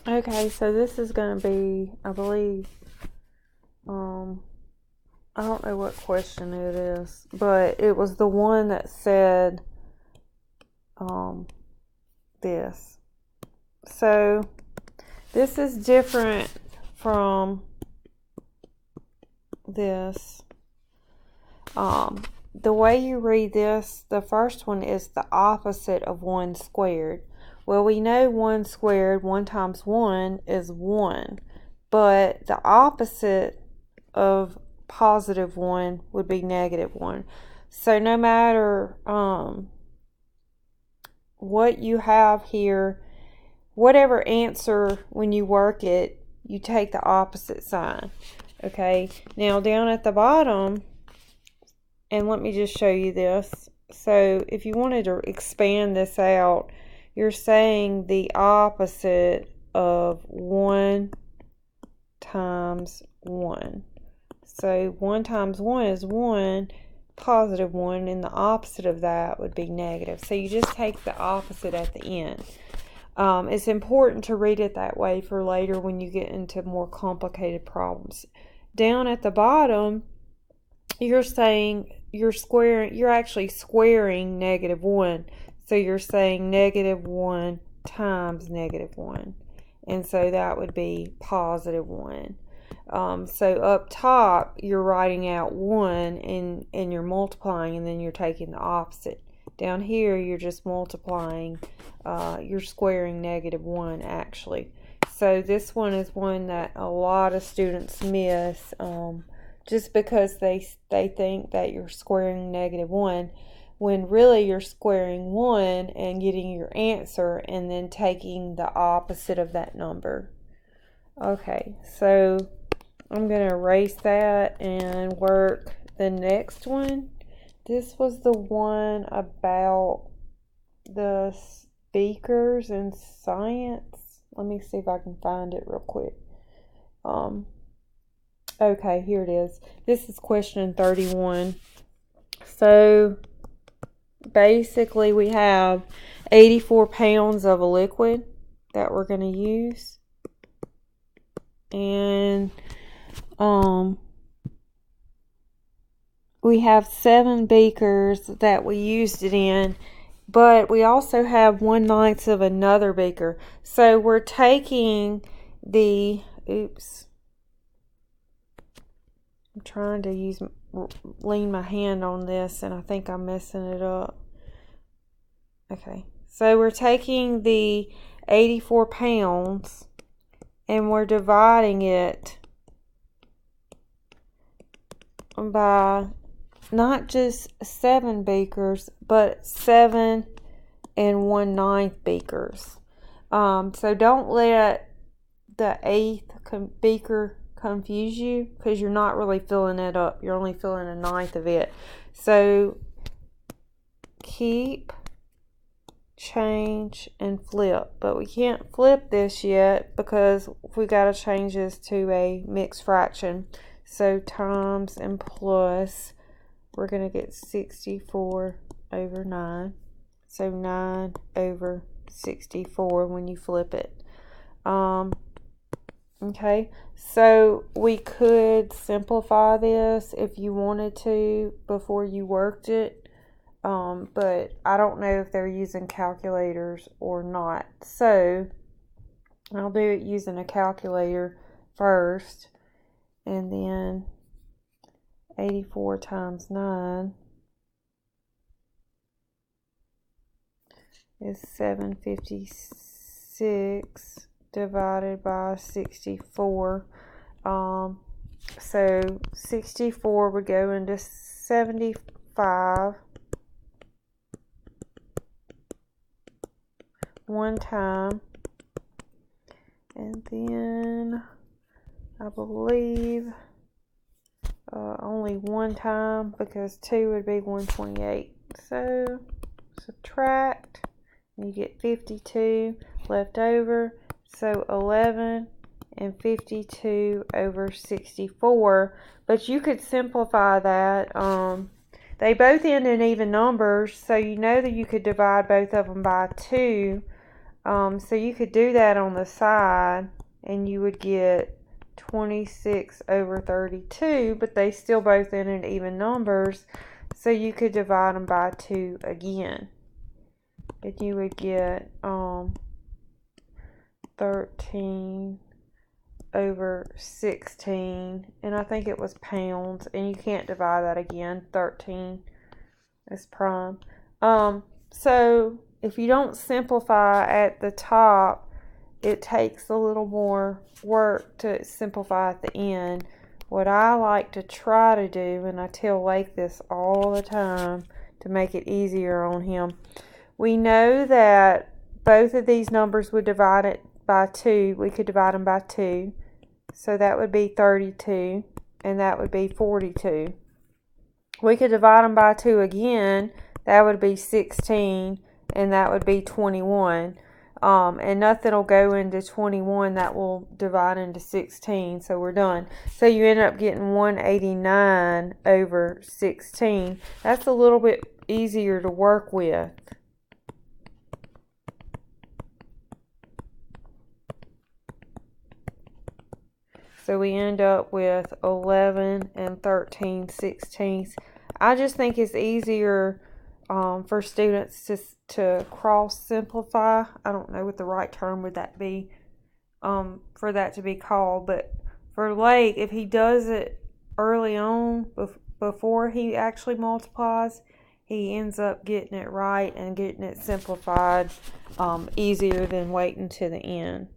Okay, so this is going to be, I believe, I don't know what question it is, but it was the one that said this. So this is different from this. The way you read this, the first one is the opposite of 1 squared. Well, we know 1 squared, 1 times 1 is 1, but the opposite of positive 1 would be negative 1. So no matter what you have here, whatever answer, when you work it, you take the opposite sign. Okay, now down at the bottom, and let me just show you this. So if you wanted to expand this out, you're saying the opposite of 1 times 1. So 1 times 1 is 1, positive 1, and the opposite of that would be negative. So you just take the opposite at the end. It's important to read it that way for later when you get into more complicated problems. Down at the bottom, you're saying you're actually squaring negative 1. So you're saying negative 1 times negative 1. And so that would be positive 1. So up top, you're writing out 1 and you're multiplying, and then you're taking the opposite. Down here, you're just multiplying. You're squaring negative 1, actually. So this one is one that a lot of students miss, just because they think that you're squaring negative 1, when really you're squaring 1 and getting your answer and then taking the opposite of that number. Okay, so I'm going to erase that and work the next one. This was the one about the speakers in science. Let me see if I can find it real quick. Okay, here it is. This is question 31. So basically we have 84 pounds of a liquid that we're going to use. And we have 7 beakers that we used it in, but we also have 1/9 of another beaker. So we're taking the, I'm trying to lean my hand on this, and I think I'm messing it up. Okay, so we're taking the 84 pounds and we're dividing it by not just 7 beakers, but 7 and 1/9 beakers. So don't let the 8th beaker confuse you, because you're not really filling it up. You're only filling 1/9 of it. So keep, change, and flip. But we can't flip this yet because we got to change this to a mixed fraction. So times and plus, we're going to get 64 over 9. So 9 over 64 when you flip it. Okay, so we could simplify this if you wanted to before you worked it. But I don't know if they're using calculators or not. So I'll do it using a calculator first. And then 84 times 9 is 756 divided by 64. So 64 would go into 75 one time, and then I believe only one time, because 2 would be 128. So subtract, and you get 52 left over. So 11 and 52 over 64. But you could simplify that. They both end in even numbers, so you know that you could divide both of them by 2. So you could do that on the side and you would get 26 over 32, but they still both ended even numbers. So you could divide them by 2 again. And you would get 13 over 16, and I think it was pounds, and you can't divide that again. 13 is prime. So if you don't simplify at the top, it takes a little more work to simplify at the end. What I like to try to do, and I tell Lake this all the time to make it easier on him, we know that both of these numbers would divide it by 2. We could divide them by 2. So that would be 32, and that would be 42. We could divide them by 2 again. That would be 16, and that would be 21. And nothing will go into 21 that will divide into 16, so we're done. So you end up getting 189 over 16. That's a little bit easier to work with. So we end up with 11 and 13/16. I just think it's easier for students to cross simplify. I don't know what the right term would that be for that to be called. But for Lake, if he does it early on before he actually multiplies, he ends up getting it right and getting it simplified easier than waiting to the end.